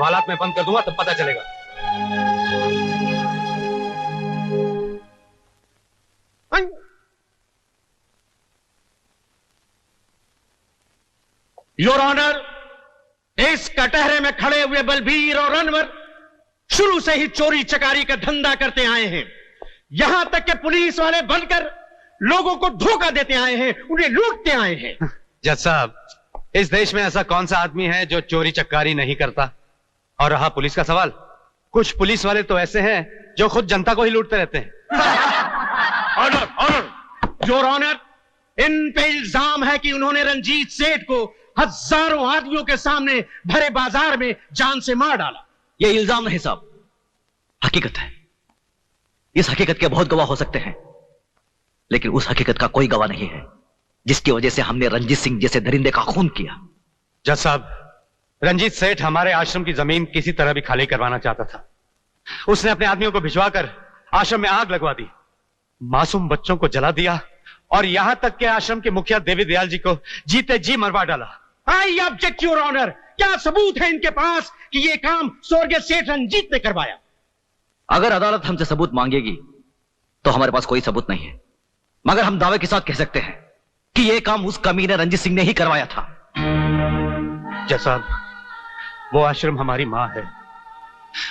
हवालात में बंद कर दूंगा, तब पता चलेगा। योर ऑनर, इस कटहरे में खड़े हुए बलबीर और अनवर शुरू से ही चोरी चकारी का धंधा करते आए हैं। यहां तक कि पुलिस वाले बनकर लोगों को धोखा देते आए हैं, उन्हें लूटते आए हैं। जज साहब, इस देश में ऐसा कौन सा आदमी है जो चोरी चकारी नहीं करता? और रहा पुलिस का सवाल, कुछ पुलिस वाले तो ऐसे हैं जो खुद जनता को ही लूटते रहते हैं। ऑनर, ऑनर, योर ऑनर, इन पे इल्जाम है कि उन्होंने रंजीत सेठ को हजारों आदमियों के सामने भरे बाजार में जान से मार डाला। यह इल्जाम नहीं साहब, हकीकत है। इस हकीकत के बहुत गवाह हो सकते हैं, लेकिन उस हकीकत का कोई गवाह नहीं है जिसकी वजह से हमने रंजीत सिंह जैसे दरिंदे का खून किया। जज साहब, रंजीत सेठ हमारे आश्रम की जमीन किसी तरह भी खाली करवाना चाहता था। उसने अपने आदमियों को भिजवाकर आश्रम में आग लगवा दी, मासूम बच्चों को जला दिया और यहां तक के आश्रम के मुखिया देवी दयाल जी को जीते जी मरवा डाला। आई ऑब्जेक्ट योर ऑनर, क्या सबूत है इनके पास कि यह काम स्वर्गीय सेठ रंजीत ने करवाया? अगर अदालत हमसे सबूत मांगेगी तो हमारे पास कोई सबूत नहीं है, मगर हम दावे के साथ कह सकते हैं कि यह काम उस कमीने रंजीत सिंह ने ही करवाया था। जज साहब, वो आश्रम हमारी मां है,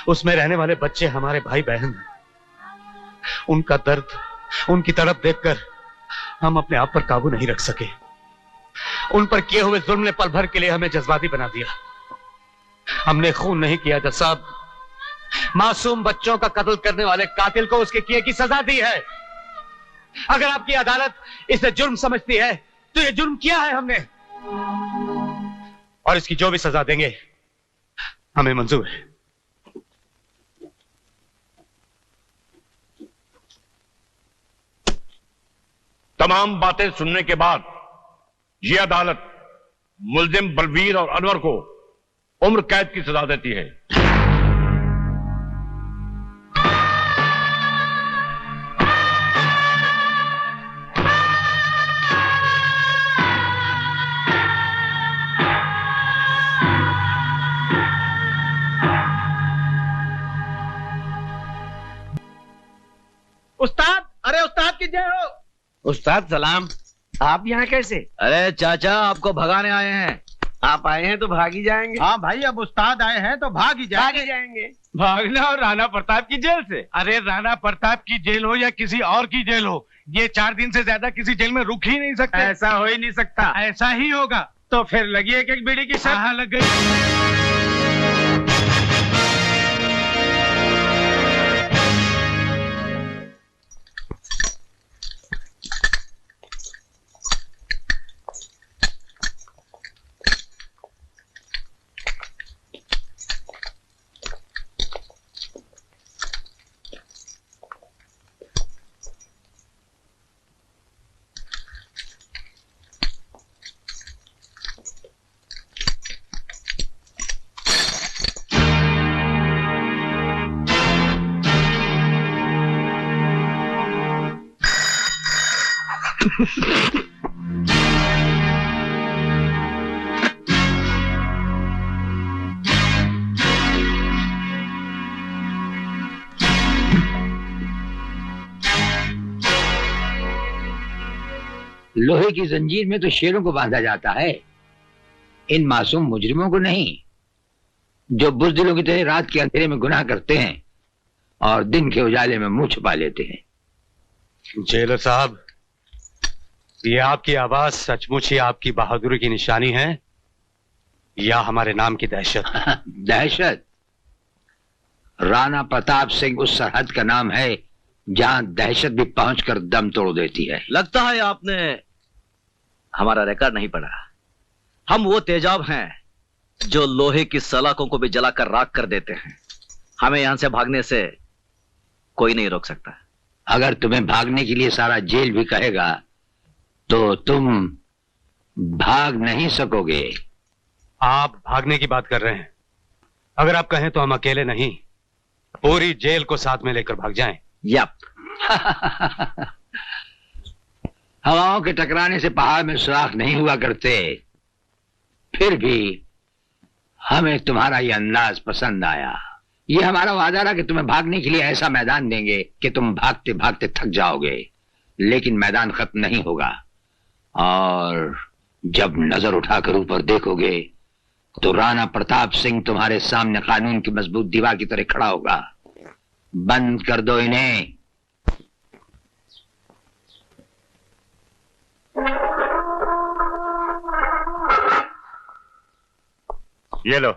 उसमें रहने वाले बच्चे हमारे भाई बहन हैं। उनका दर्द, उनकी तड़प देखकर हम अपने आप पर काबू नहीं रख सके। उन पर किए हुए जुल्म ने पल भर के लिए हमें जज्बाती बना दिया। हमने खून नहीं किया जज साहब, मासूम बच्चों का कत्ल करने वाले कातिल को उसके किए की सजा दी है। अगर आपकी अदालत इसे जुर्म समझती है तो ये जुर्म किया है हमने, और इसकी जो भी सजा देंगे हमें मंजूर है। तमाम बातें सुनने के बाद यह अदालत मुल्जिम बलबीर और अनवर को उम्र कैद की सजा देती है। उस्ताद, अरे उस्ताद की जय हो। उस्ताद सलाम, आप यहाँ कैसे? अरे चाचा, आपको भगाने आए हैं। आप आए हैं तो भाग ही जाएंगे। हाँ भाई, अब उस्ताद आए हैं तो भाग ही जाएंगे। भागना और राणा प्रताप की जेल से? अरे राणा प्रताप की जेल हो या किसी और की जेल हो, ये 4 दिन से ज्यादा किसी जेल में रुक ही नहीं सकते। ऐसा हो ही नहीं सकता। ऐसा ही होगा तो फिर लगी एक बीड़ी की शर्त। हाँ, लग गई। लोहे की जंजीर में तो शेरों को बांधा जाता है, इन मासूम मुजरिमों को नहीं, जो बुज़दिलों की तरह रात के अंधेरे में गुनाह करते हैं और दिन के उजाले में मुंह छुपा लेते हैं। जेलर साहब, ये आपकी आवाज सचमुच ही आपकी बहादुरी की निशानी है या हमारे नाम की दहशत? दहशत? राणा प्रताप सिंह उस सरहद का नाम है जहां दहशत भी पहुंचकर दम तोड़ देती है। लगता है आपने हमारा रिकॉर्ड नहीं पढ़ा। हम वो तेजाब हैं जो लोहे की सलाखों को भी जलाकर राख कर देते हैं। हमें यहां से भागने से कोई नहीं रोक सकता। अगर तुम्हें भागने के लिए सारा जेल भी कहेगा तो तुम भाग नहीं सकोगे। आप भागने की बात कर रहे हैं? अगर आप कहें तो हम अकेले नहीं, पूरी जेल को साथ में लेकर भाग जाएं। यप। हवाओं के टकराने से पहाड़ में सुराख नहीं हुआ करते, फिर भी हमें तुम्हारा ये अंदाज पसंद आया। ये हमारा वादा रहा कि तुम्हें भागने के लिए ऐसा मैदान देंगे कि तुम भागते भागते थक जाओगे, लेकिन मैदान खत्म नहीं होगा। और जब नजर उठाकर ऊपर देखोगे तो राणा प्रताप सिंह तुम्हारे सामने कानून की मजबूत दीवार की तरह खड़ा होगा। बंद कर दो इन्हें। ये लो।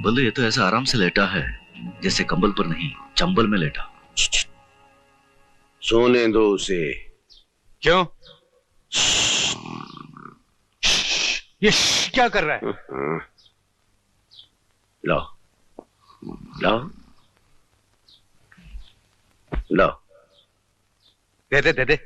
बल्लू, ये तो ऐसा आराम से लेटा है जैसे कंबल पर नहीं चंबल में लेटा। सोने दो उसे। क्यों? ये क्या कर रहा है? लो लो लो। दे दे दे दे।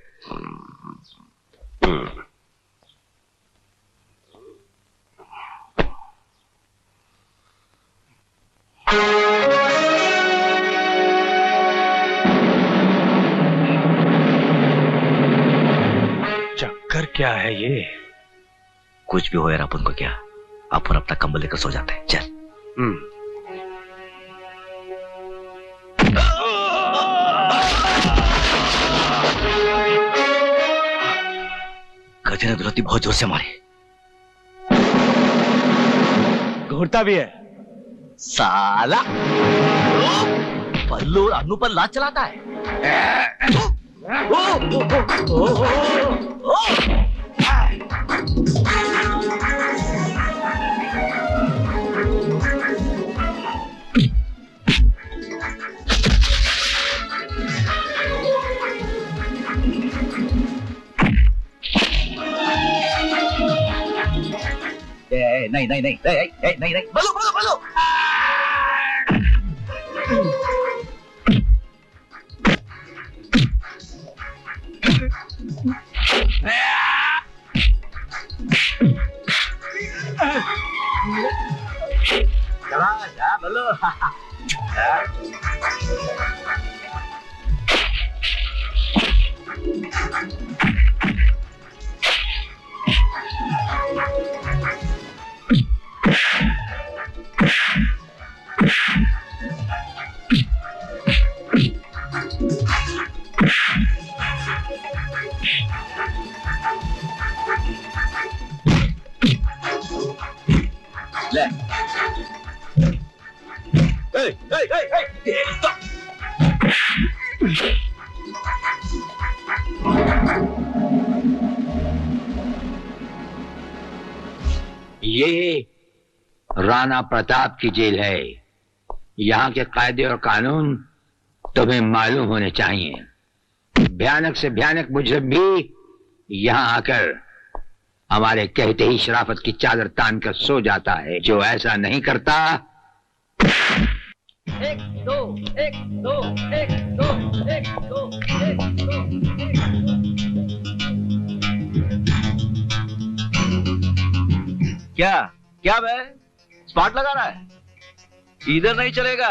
चक्कर क्या है ये? कुछ भी हो यार, अपन को क्या, अपन अपना कंबल लेकर सो जाते हैं। चल। गधे ने दुलहती बहुत जोर से मारी। घूरता भी है साला। बल्लू अन्नू पर लात चलाता है। नहीं नहीं नहीं नहीं नहीं नहीं, बल्लू बल्लू बल्लू। चला जा बल्लू। ले। ये राणा प्रताप की जेल है। यहाँ के कायदे और कानून तुम्हें मालूम होने चाहिए। भयानक से भयानक मुजरिम भी यहाँ आकर हमारे कहते ही शराफत की चादर तान कर सो जाता है। जो ऐसा नहीं करता। एक दो एक दो एक दो एक दो एक दो। क्या क्या बे, स्पॉट लगा रहा है? इधर नहीं चलेगा।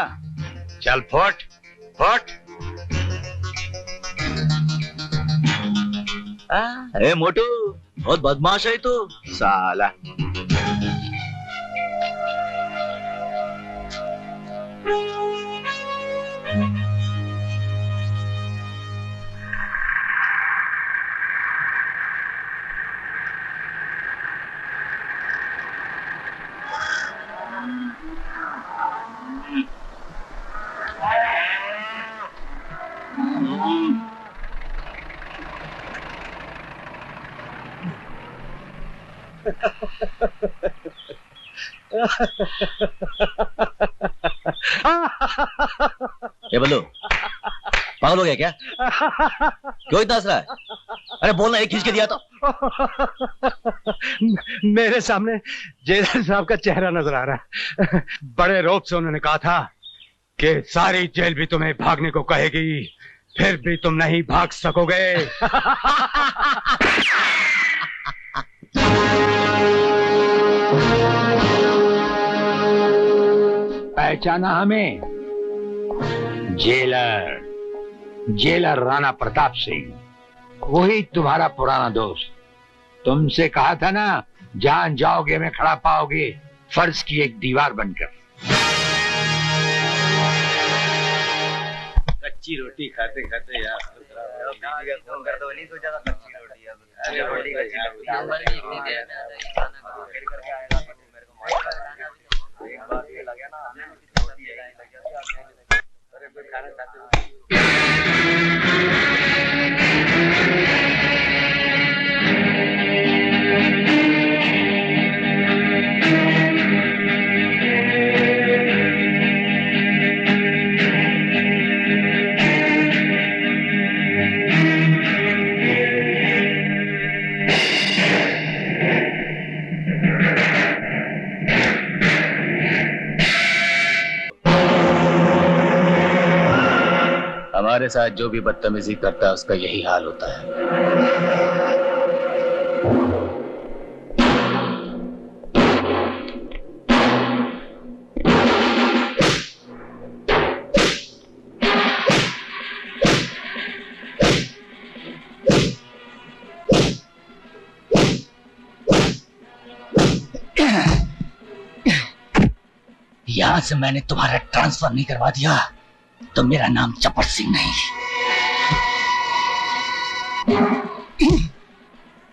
चल फुट फुट। ए मोटू, बहुत बदमाश है तू साला। ये बल्लू पागल हो गया क्या? क्यों इतना हंस रहा है? अरे बोलना, एक खींच के दिया तो। मेरे सामने जेलर साहब का चेहरा नजर आ रहा है। बड़े रौब से उन्होंने कहा था कि सारी जेल भी तुम्हें भागने को कहेगी, फिर भी तुम नहीं भाग सकोगे। पहचाना हमें? जेलर राणा प्रताप सिंह, वही तुम्हारा पुराना दोस्त। तुमसे कहा था ना, जहां जाओगे मैं खड़ा पाओगे फर्ज की एक दीवार बनकर। कच्ची रोटी खाते खाते यार फोन कर दो, नहीं सोचा था कच्ची रोटी हमारे साथ जो भी बदतमीजी करता है उसका यही हाल होता है। यहां से मैंने तुम्हारा ट्रांसफर नहीं करवा दिया तो मेरा नाम चपट सिंह नहीं।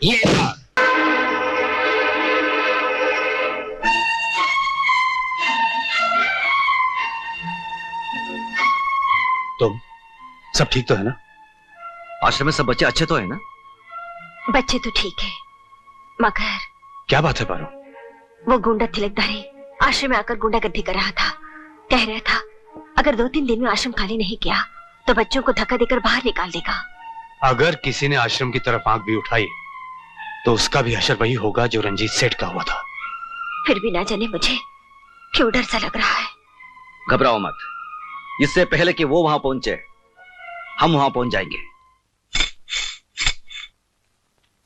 ये तुम सब ठीक तो है ना? आश्रम में सब बच्चे अच्छे तो है ना? बच्चे तो ठीक है, मगर क्या बात है पारो? वो गुंडा तिलकधारी आश्रम में आकर गुंडागर्दी कर रहा था। कह रहा था अगर 2-3 दिन में आश्रम खाली नहीं किया तो बच्चों को धक्का देकर बाहर निकाल देगा। अगर किसी ने आश्रम की तरफ आंख भी उठाई तो उसका भी हशर वही होगा जो रंजीत सेठ का हुआ था। फिर भी ना जाने मुझे क्यों डर सा लग रहा है। घबराओ मत, इससे पहले कि वो वहां पहुंचे हम वहां पहुंच जाएंगे।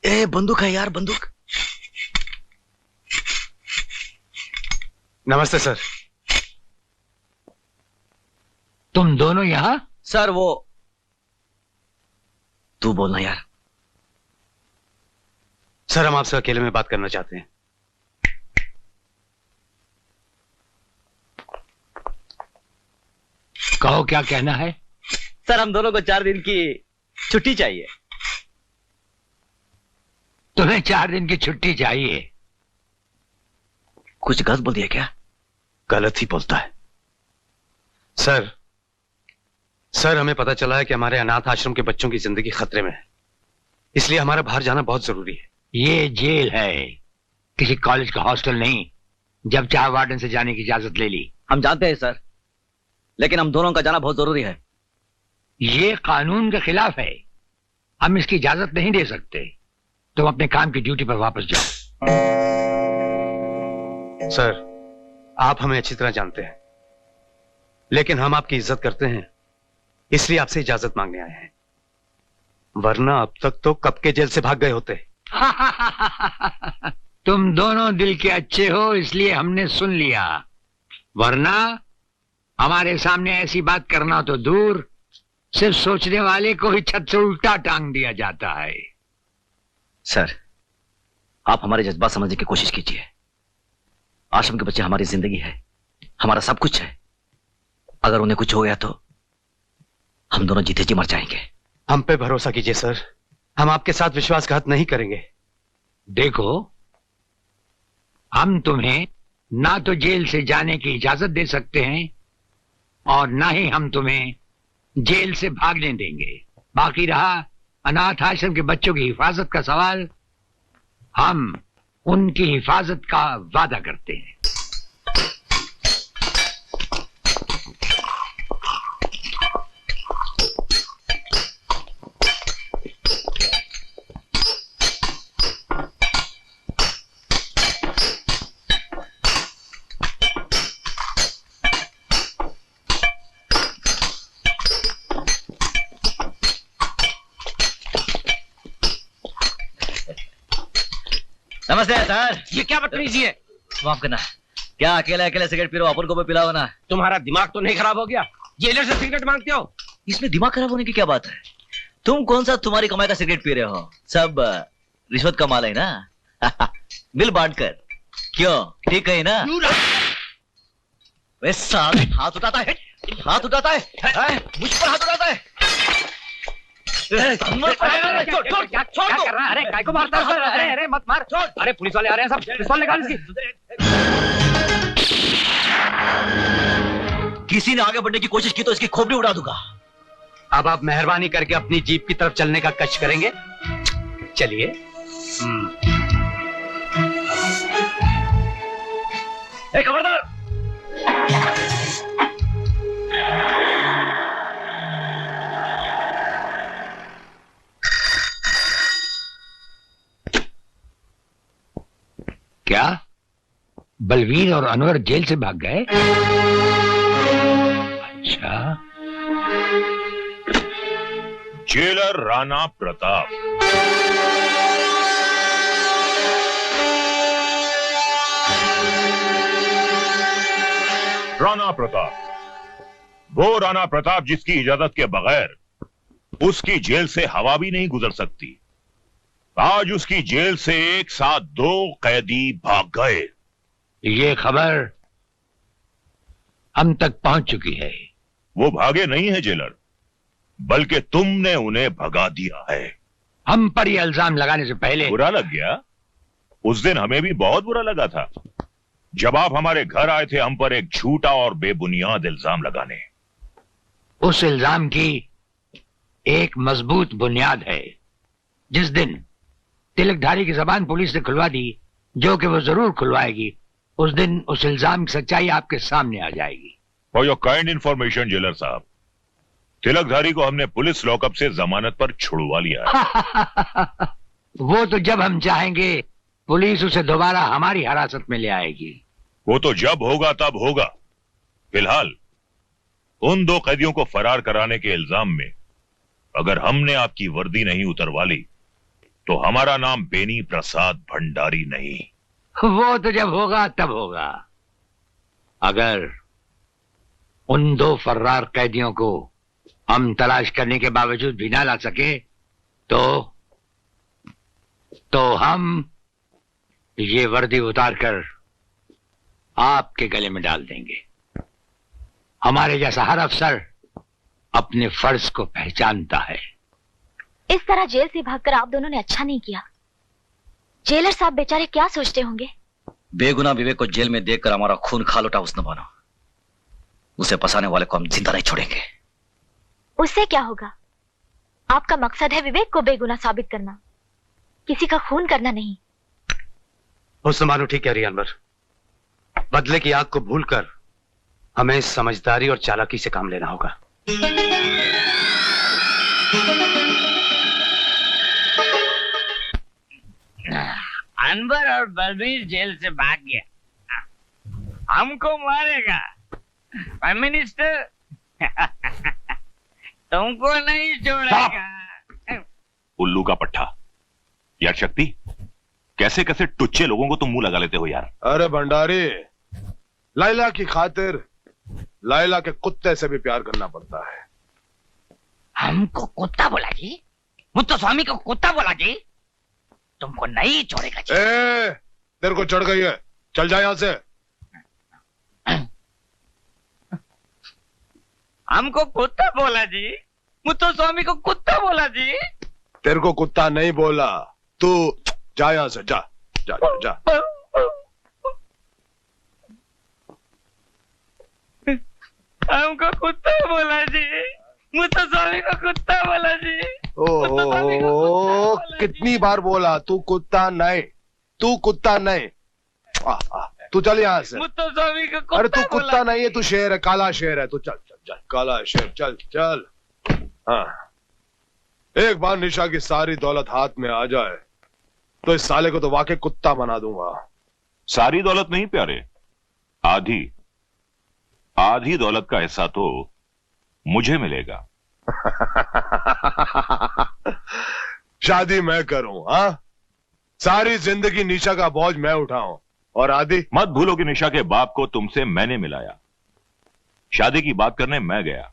ए बंदूक है यार, बंदूक। नमस्ते सर। तुम दोनों यहां? सर वो तू बोलना यार। सर हम आपसे अकेले में बात करना चाहते हैं। कहो क्या कहना है? सर हम दोनों को 4 दिन की छुट्टी चाहिए। तुम्हें 4 दिन की छुट्टी चाहिए? कुछ गलत बोल दिया क्या? गलत ही बोलता है सर हमें पता चला है कि हमारे अनाथ आश्रम के बच्चों की जिंदगी खतरे में है, इसलिए हमारा बाहर जाना बहुत जरूरी है। ये जेल है, किसी कॉलेज का हॉस्टल नहीं। जब चाहे वार्डन से जाने की इजाजत ले ली। हम जानते हैं सर, लेकिन हम दोनों का जाना बहुत जरूरी है। ये कानून के खिलाफ है, हम इसकी इजाजत नहीं दे सकते। तुम अपने काम की ड्यूटी पर वापस जाओ। सर आप हमें अच्छी तरह जानते हैं, लेकिन हम आपकी इज्जत करते हैं, इसलिए आपसे इजाजत मांगने आए हैं। वरना अब तक तो कब के जेल से भाग गए होते। तुम दोनों दिल के अच्छे हो इसलिए हमने सुन लिया, वरना हमारे सामने ऐसी बात करना तो दूर, सिर्फ सोचने वाले को ही छत से उल्टा टांग दिया जाता है। सर आप हमारे जज्बात समझने की कोशिश कीजिए। आश्रम के बच्चे हमारी जिंदगी है, हमारा सब कुछ है। अगर उन्हें कुछ हो गया तो हम दोनों जीते जी मर जाएंगे। हम पे भरोसा कीजिए सर, हम आपके साथ विश्वासघात नहीं करेंगे। देखो, हम तुम्हें ना तो जेल से जाने की इजाजत दे सकते हैं और ना ही हम तुम्हें जेल से भागने देंगे। बाकी रहा अनाथ आश्रम के बच्चों की हिफाजत का सवाल, हम उनकी हिफाजत का वादा करते हैं। नमस्ते सर। ये क्या बदतमीजी है? माफ करना, क्या अकेले अकेले सिगरेट पी रहे हो? अपन को भी पिलाओ ना। तुम्हारा दिमाग तो नहीं खराब हो गया? जेलर से सिगरेट मांगते हो? इसमें दिमाग खराब होने की क्या बात है? तुम कौन सा तुम्हारी कमाई का सिगरेट पी रहे हो? सब रिश्वत का माल है ना। बिल बांट कर। क्यों, ठीक है ना? वे साले हाथ उठाता है, हाथ उठाता है, मुझ पर हाथ उठाता है। छोड़ क्या कर रहा है? अरे काय को मारता है? अरे मत मार, छोड़। अरे पुलिस वाले आ रहे हैं, सब पिस्तौल निकाल इसकी। किसी ने आगे बढ़ने की कोशिश की तो इसकी खोपड़ी उड़ा दूंगा। अब आप मेहरबानी करके अपनी जीप की तरफ चलने का कष्ट करेंगे? चलिए। खबरदार। क्या बलवीर और अनवर जेल से भाग गए? अच्छा। जेलर राणा प्रताप। राणा प्रताप, वो राणा प्रताप जिसकी इजाजत के बगैर उसकी जेल से हवा भी नहीं गुजर सकती। आज उसकी जेल से एक साथ 2 कैदी भाग गए। ये खबर हम तक पहुंच चुकी है। वो भागे नहीं है जेलर, बल्कि तुमने उन्हें भगा दिया है। हम पर यह इल्जाम लगाने से पहले बुरा लग गया? उस दिन हमें भी बहुत बुरा लगा था जब आप हमारे घर आए थे हम पर एक झूठा और बेबुनियाद इल्जाम लगाने। उस इल्जाम की एक मजबूत बुनियाद है। जिस दिन तिलकधारी की जबान पुलिस ने खुलवा दी, जो कि वो जरूर खुलवाएगी, उस दिन उस इल्जाम की सच्चाई आपके सामने आ जाएगी। For your kind information jailer साहब, तिलकधारी को हमने पुलिस लॉकअप से जमानत पर छुड़वा लिया है। वो तो जब हम चाहेंगे पुलिस उसे दोबारा हमारी हिरासत में ले आएगी। वो तो जब होगा तब होगा। फिलहाल उन 2 कैदियों को फरार कराने के इल्जाम में अगर हमने आपकी वर्दी नहीं उतरवा ली तो हमारा नाम बेनी प्रसाद भंडारी नहीं। वो तो जब होगा तब होगा। अगर उन 2 फर्रार कैदियों को हम तलाश करने के बावजूद भी ना ला सके तो हम ये वर्दी उतारकर आपके गले में डाल देंगे। हमारे जैसा हर अफसर अपने फर्ज को पहचानता है। इस तरह जेल से भागकर आप दोनों ने अच्छा नहीं किया। जेलर साहब बेचारे क्या सोचते होंगे? बेगुनाह विवेक को जेल में देखकर हमारा खून खालोटा उसने बना। उसे फंसाने वाले को हम जिंदा नहीं छोड़ेंगे। उससे क्या होगा? आपका मकसद है विवेक को बेगुनाह साबित करना, किसी का खून करना नहीं। हुस्न मानो ठीक कह रही है अनवर। बदले की आग को भूलकर हमें समझदारी और चालाकी से काम लेना होगा। अनवर और बलबीर जेल से भाग गया, हमको मारेगा। प्राइम मिनिस्टर तुमको नहीं छोड़ेगा। उल्लू का पट्टा। यार शक्ति, कैसे कैसे टुच्चे लोगों को तुम मुंह लगा लेते हो यार। अरे भंडारी, लाइला की खातिर लाइला के कुत्ते से भी प्यार करना पड़ता है। हमको कुत्ता बोला जी? मुत्तो स्वामी को कुत्ता बोला जी? तुमको नहीं छोड़ेगा जी। तेरे को चढ़ गई है, चल जा यहां से। हमको कुत्ता बोला जी? मुत्तो स्वामी को कुत्ता बोला जी? तेरे को कुत्ता नहीं बोला, तू जा यहां से, जा जा जा, जा। हमको कुत्ता बोला जी, मुत्तो स्वामी को कुत्ता बोला जी। ओह, कितनी बार बोला तू कुत्ता नहीं, तू कुत्ता नहीं। तू चल यहाँ से। मुत्तो स्वामी को कुत्ता। अरे तू कुत्ता नहीं है, तू शेर है, काला शेर है। तू चल चल चल, काला शेर, चल चल। हाँ, एक बार निशा की सारी दौलत हाथ में आ जाए तो इस साले को तो वाकई कुत्ता बना दूंगा। सारी दौलत नहीं प्यारे, आधी आधी दौलत का हिस्सा तो मुझे मिलेगा। शादी मैं करूं? हाँ, सारी जिंदगी निशा का बोझ मैं उठाऊं और आदि। मत भूलो कि निशा के बाप को तुमसे मैंने मिलाया, शादी की बात करने मैं गया,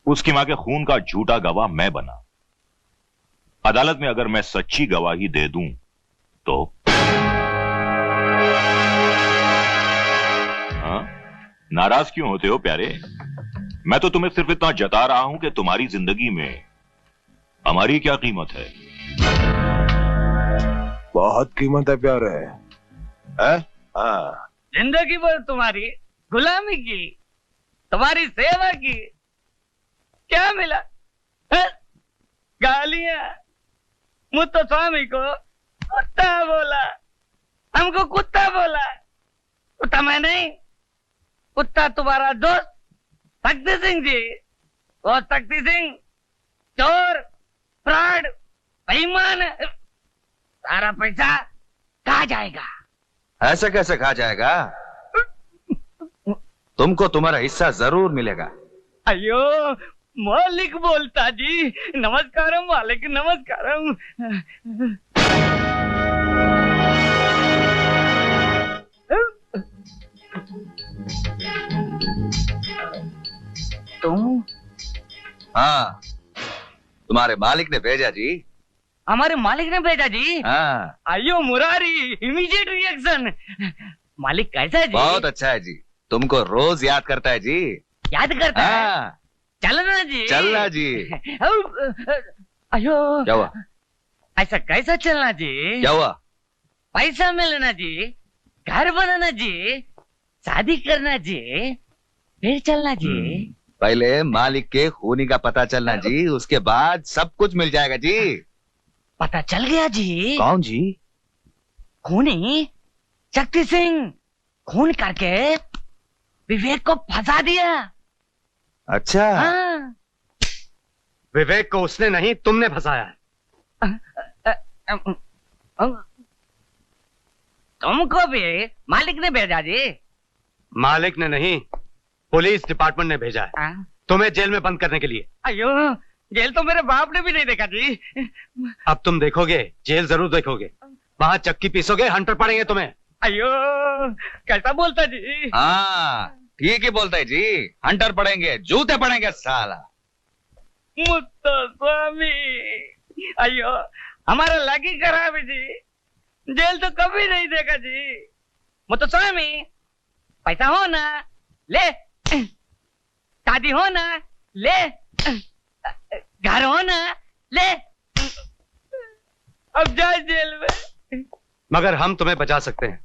उसकी मां के खून का झूठा गवाह मैं बना। अदालत में अगर मैं सच्ची गवाही दे दूं तो हाँ? नाराज क्यों होते हो प्यारे? मैं तो तुम्हें सिर्फ इतना जता रहा हूं कि तुम्हारी जिंदगी में हमारी क्या कीमत है। बहुत कीमत है प्यारे, है? हाँ। जिंदगी भर तुम्हारी गुलामी की, तुम्हारी सेवा की, क्या मिला? गालियां। मुत्तो स्वामी को कुत्ता बोला, हमको कुत्ता बोला। कुत्ता मैं नहीं, कुत्ता तुम्हारा दोस्त शक्ति सिंह जी। वो शक्ति सिंह चोर, फ्रॉड, बेईमान। सारा पैसा कहाँ जाएगा? ऐसे कैसे कहा जाएगा? तुमको तुम्हारा हिस्सा जरूर मिलेगा। अयो मालिक बोलता जी। नमस्कारम मालिक, नमस्कारम। तुम? हाँ, तुम्हारे मालिक ने भेजा जी। हमारे मालिक ने भेजा जी? हाँ। अयो मुरारी, इमीडिएट रिएक्शन। मालिक कैसा है जी? बहुत अच्छा है जी, तुमको रोज याद करता है जी। याद करता है? हाँ। चलना जी। चलना जी। अयो क्या हुआ? ऐसा कैसा चलना जी? क्या हुआ? पैसा मिलना जी, घर बनाना जी, शादी करना जी, फिर चलना जी। पहले मालिक के खूनी का पता चलना जी, उसके बाद सब कुछ मिल जाएगा जी। पता चल गया जी। कौन जी? खूनी शक्ति सिंह। खून करके विवेक को फंसा दिया। अच्छा। हाँ। विवेक को उसने नहीं, तुमने फंसाया है। तुमको भी मालिक ने भेजा जी? मालिक ने नहीं, पुलिस डिपार्टमेंट ने भेजा है तुम्हें जेल में बंद करने के लिए। अयो जेल तो मेरे बाप ने भी नहीं देखा जी। अब तुम देखोगे, जेल जरूर देखोगे। वहां चक्की पीसोगे, हंटर पड़ेंगे तुम्हें। अयो कैसा बोलता जी? हाँ ठीक ही बोलता है जी, हंटर पड़ेंगे, जूते पड़ेंगे साला। मुत्तो स्वामी, अयो हमारा लगी खराब है जी, जेल तो कभी नहीं देखा जी। मुत्तो स्वामी, पैसा हो ना ले, शादी हो ना ले, घर हो ना ले, अब जाए जेल में। मगर हम तुम्हें बचा सकते हैं।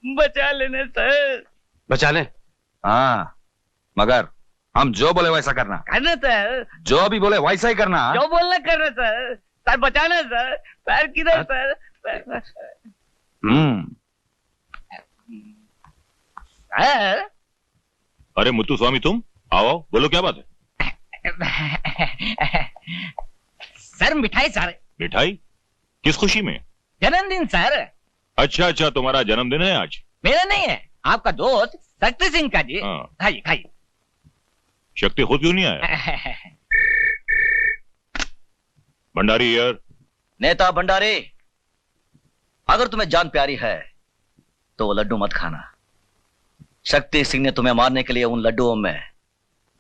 बचा लेने सर। बचा लें? हाँ, मगर हम जो बोले वैसा करना। करना सर। जो भी बोले वैसा ही करना। जो बोलना करना सर। सर बचाना सर। पैर किधर सर? अरे मुत्तू स्वामी, तुम आओ, बोलो क्या बात है? सर मिठाई सर। मिठाई? किस खुशी में? जन्मदिन सर। अच्छा अच्छा, तुम्हारा जन्मदिन है आज? मेरा नहीं है, आपका दोस्त शक्ति सिंह का जी। हाँ। खाइए खाइए। शक्ति खुद क्यों नहीं आया? भंडारी यार। नेता भंडारी, अगर तुम्हें जान प्यारी है तो वो लड्डू मत खाना। शक्ति सिंह ने तुम्हें मारने के लिए उन लड्डुओं में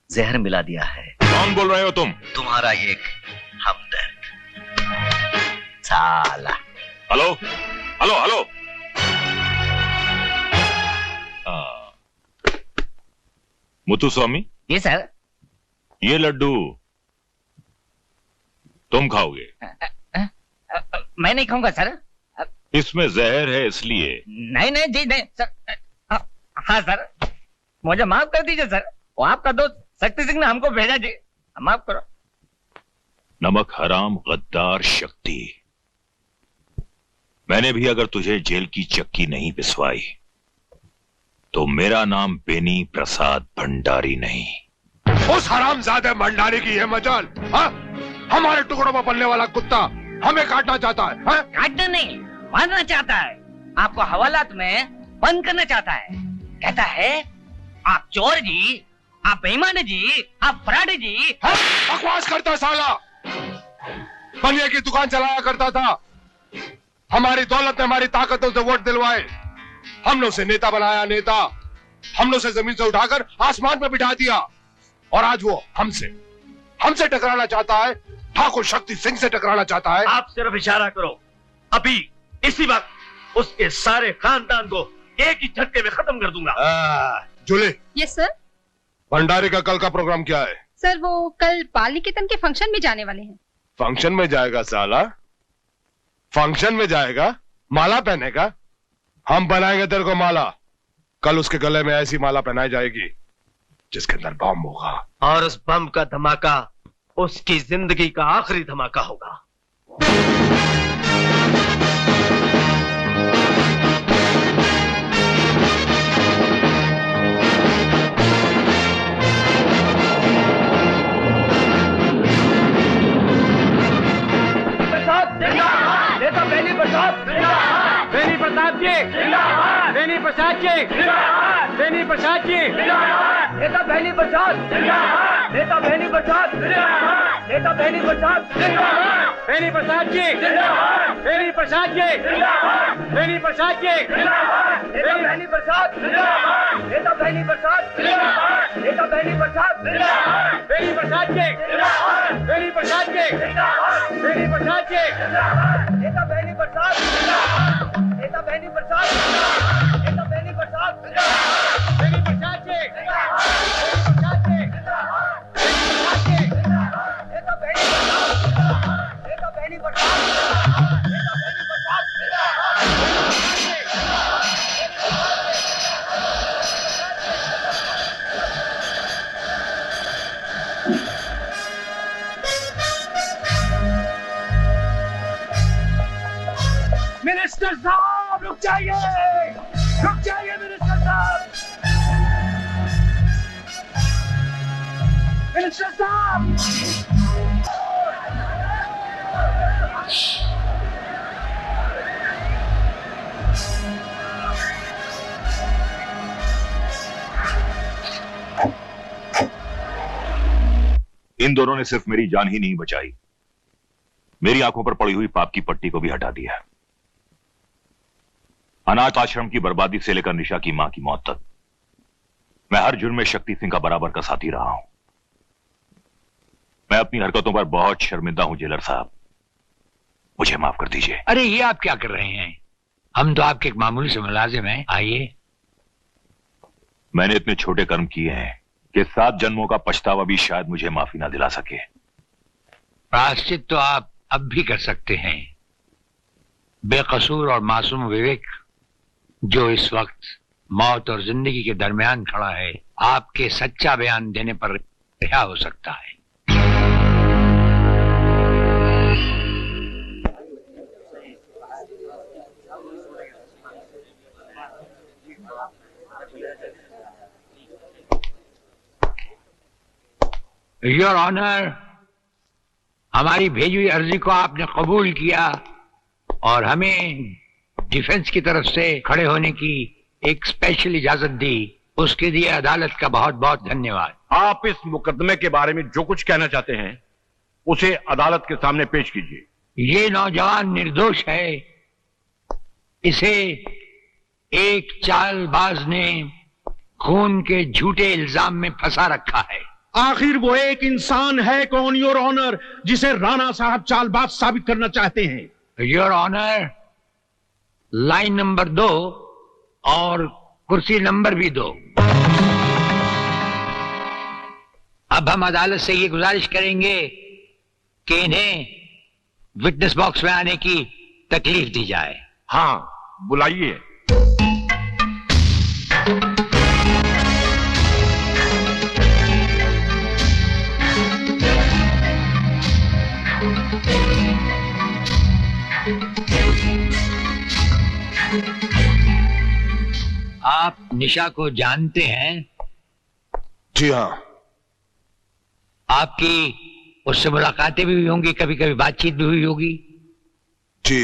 जहर मिला दिया है। कौन बोल रहे हो तुम? तुम्हारा एक हमदर्द साला। Hello hello hello. Muthu Swamy. ये सर। ये लड्डू तुम खाओगे? मैं नहीं खाऊंगा सर। इसमें जहर है इसलिए। नहीं नहीं जी नहीं सर। हाँ सर, मुझे माफ कर दीजिए सर, वो आपका दोस्त शक्ति सिंह ने हमको भेजा जी, माफ करो। नमक हराम गद्दार शक्ति, मैंने भी अगर तुझे जेल की चक्की नहीं पिसवाई तो मेरा नाम बेनी प्रसाद भंडारी नहीं। उस हरामजादे भंडारी की है मजाल। हाँ? हमारे टुकड़ों में पलने वाला कुत्ता हमें काटना चाहता है। हाँ? काटना नहीं, मारना चाहता है। आपको हवालात में बंद करना चाहता है। कहता है आप चोर जी, आप बेईमान जी, आप फ्रॉड जी। बकवास करता साला। पनिया की दुकान चलाया करता था, हमारी दौलत ने हमारी ताकतों से वोट दिलवाए। हमने उसे नेता बनाया, नेता। हमने उसे जमीन से उठाकर आसमान पर बिठा दिया और आज वो हमसे टकराना चाहता है, ठाकुर शक्ति सिंह से टकराना चाहता है। आप सिर्फ इशारा करो, अभी इसी वक्त उसके सारे खानदान को एक ही झटके में खत्म कर दूंगा। जूली। Yes sir. भंडारी का कल का प्रोग्राम क्या है? सर वो कल बाल निकेतन के फंक्शन में जाने वाले हैं। फंक्शन में जाएगा साला? फंक्शन में जाएगा, माला पहनेगा? हम बनाएंगे तेरे को माला। कल उसके गले में ऐसी माला पहनाई जाएगी जिसके अंदर बम होगा, और उस बम का धमाका उसकी जिंदगी का आखिरी धमाका होगा। नेता बेनी प्रसाद, बेनी प्रसाद जी, बेनी प्रसाद जी, बेनी प्रसाद जी, नेता बेनी प्रसाद, नेता बेनी प्रसाद, नेता बेनी प्रसाद, बेनी प्रसाद जी, बेनी प्रसाद जी, बेनी प्रसाद जी, नेता बेनी प्रसाद, नेता बेनी प्रसाद, नेता बेनी प्रसाद, बेनी प्रसाद जी, बेनी प्रसाद जी, बेनी प्रसाद जी, नेता बेनी प्रसाद, नेता बेनी प्रसाद, नेता बेनी प्रसाद, बेनी प्रसाद जी, बेनी प्रसाद जी, नेता बेनी प्रसाद, नेता बेनी प्रसाद, नेता बेनी प्रसाद, मिनिस्टर साहब रुक जाइए मिनिस्टर साहब, मिनिस्टर साहब। इन दोनों ने सिर्फ मेरी जान ही नहीं बचाई, मेरी आंखों पर पड़ी हुई पाप की पट्टी को भी हटा दिया। अनाथ आश्रम की बर्बादी से लेकर निशा की मां की मौत तक मैं हर जुर्म में शक्ति सिंह का बराबर का साथी रहा हूं। मैं अपनी हरकतों पर बहुत शर्मिंदा हूं जेलर साहब, मुझे माफ कर दीजिए। अरे ये आप क्या कर रहे हैं? हम तो आपके एक मामूली से मुलाजिम हैं। आइए। मैंने इतने छोटे कर्म किए हैं कि 7 जन्मों का पछतावा भी शायद मुझे माफी ना दिला सके। प्रायश्चित तो आप अब भी कर सकते हैं। बेकसूर और मासूम विवेक जो इस वक्त मौत और जिंदगी के दरमियान खड़ा है, आपके सच्चा बयान देने पर रिहा हो सकता है। योर ऑनर, हमारी भेजी हुई अर्जी को आपने कबूल किया और हमें डिफेंस की तरफ से खड़े होने की एक स्पेशल इजाजत दी, उसके लिए अदालत का बहुत बहुत धन्यवाद। आप इस मुकदमे के बारे में जो कुछ कहना चाहते हैं उसे अदालत के सामने पेश कीजिए। ये नौजवान निर्दोष है, इसे एक चालबाज ने खून के झूठे इल्जाम में फंसा रखा है। आखिर वो एक इंसान है कौन योर ऑनर जिसे राणा साहब चालबाज साबित करना चाहते हैं? योर ऑनर, लाइन नंबर 2 और कुर्सी नंबर भी 2। अब हम अदालत से ये गुजारिश करेंगे कि इन्हें विटनेस बॉक्स में आने की तकलीफ दी जाए। हाँ, बुलाइए। आप निशा को जानते हैं? जी हाँ। आपकी उससे मुलाकातें भी हुई होंगी, कभी कभी बातचीत भी हुई होगी? जी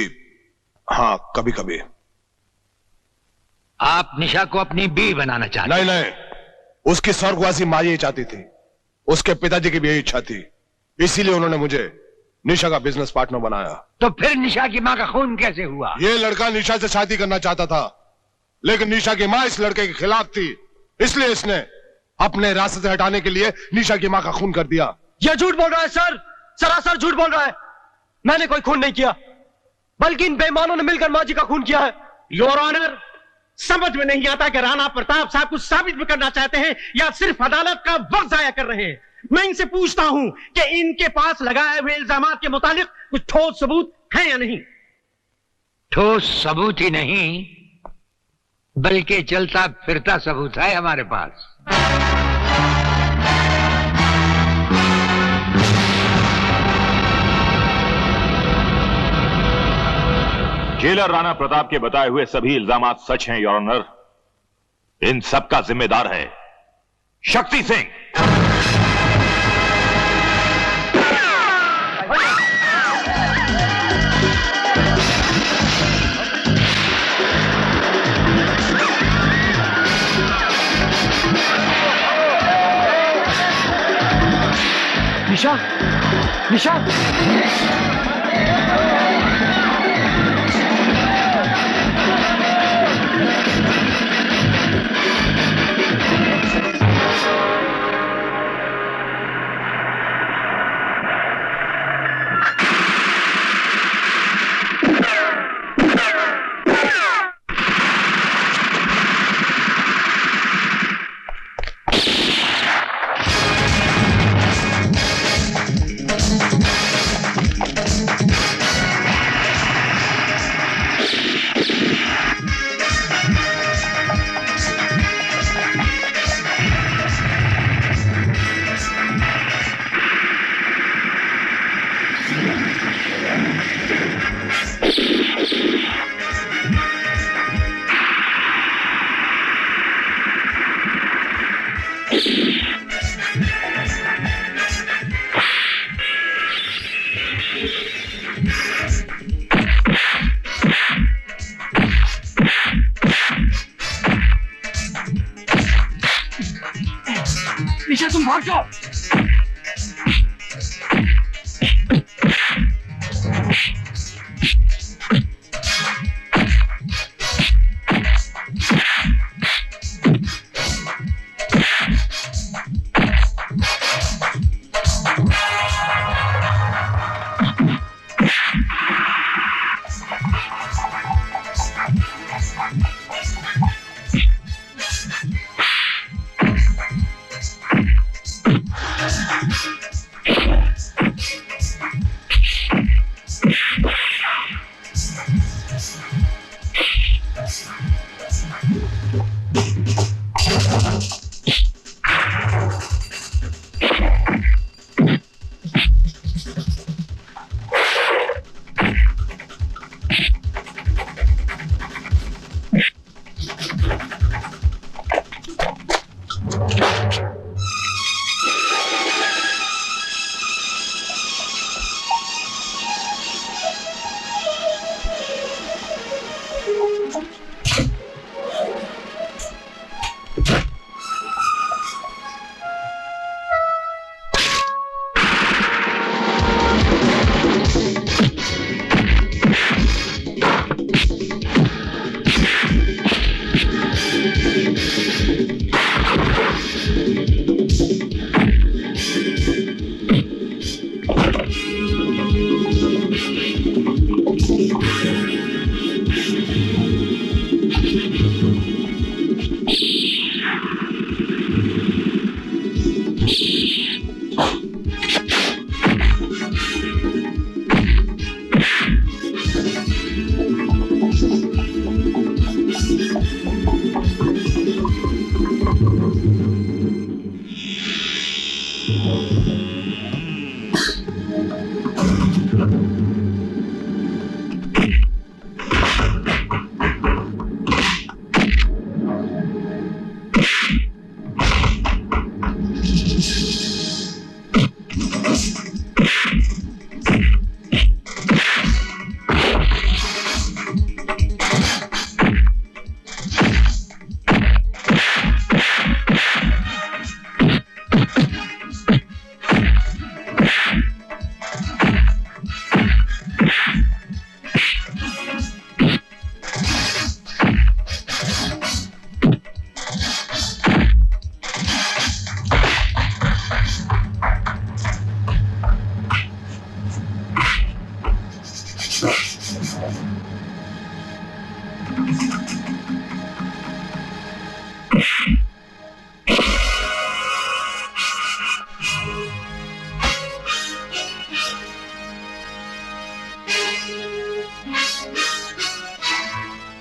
हाँ, कभी कभी। आप निशा को अपनी बीवी बनाना चाहते? नहीं नहीं, उसकी स्वर्गवासी मां यही चाहती थी, उसके पिताजी की भी यही इच्छा थी, इसीलिए उन्होंने मुझे निशा का बिजनेस पार्टनर बनाया। तो फिर निशा की माँ का खून कैसे हुआ? ये लड़का निशा से शादी करना चाहता था, लेकिन निशा की माँ इस लड़के के खिलाफ थी, इसलिए इसने अपने रास्ते से हटाने के लिए निशा की माँ का खून कर दिया। यह झूठ बोल रहा है सर, सरासर झूठ बोल रहा है। मैंने कोई खून नहीं किया, बल्कि इन बेईमानों ने मिलकर माँ जी का खून किया है। योर ऑनर, समझ में नहीं आता कि राणा प्रताप साहब कुछ साबित भी करना चाहते हैं या सिर्फ अदालत का वक्त जाया कर रहे हैं। मैं इनसे पूछता हूं कि इनके पास लगाए हुए इल्जामात के मुताबिक कुछ ठोस सबूत है या नहीं? ठोस सबूत ही नहीं, बल्कि चलता फिरता सबूत है हमारे पास। जेलर राणा प्रताप के बताए हुए सभी इल्जामात सच हैं योर ऑनर। इन सब का जिम्मेदार है शक्ति सिंह। निशा, निशा, निशा तुम भाग जाओ।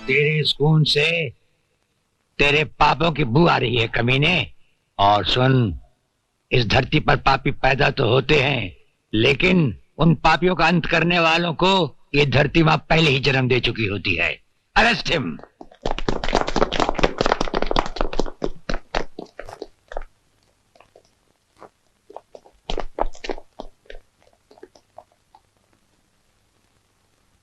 तेरे इस खून से तेरे पापों की बू आ रही है कमीने। और सुन, इस धरती पर पापी पैदा तो होते हैं, लेकिन उन पापियों का अंत करने वालों को ये धरती मां पहले ही जन्म दे चुकी होती है। Arrest him.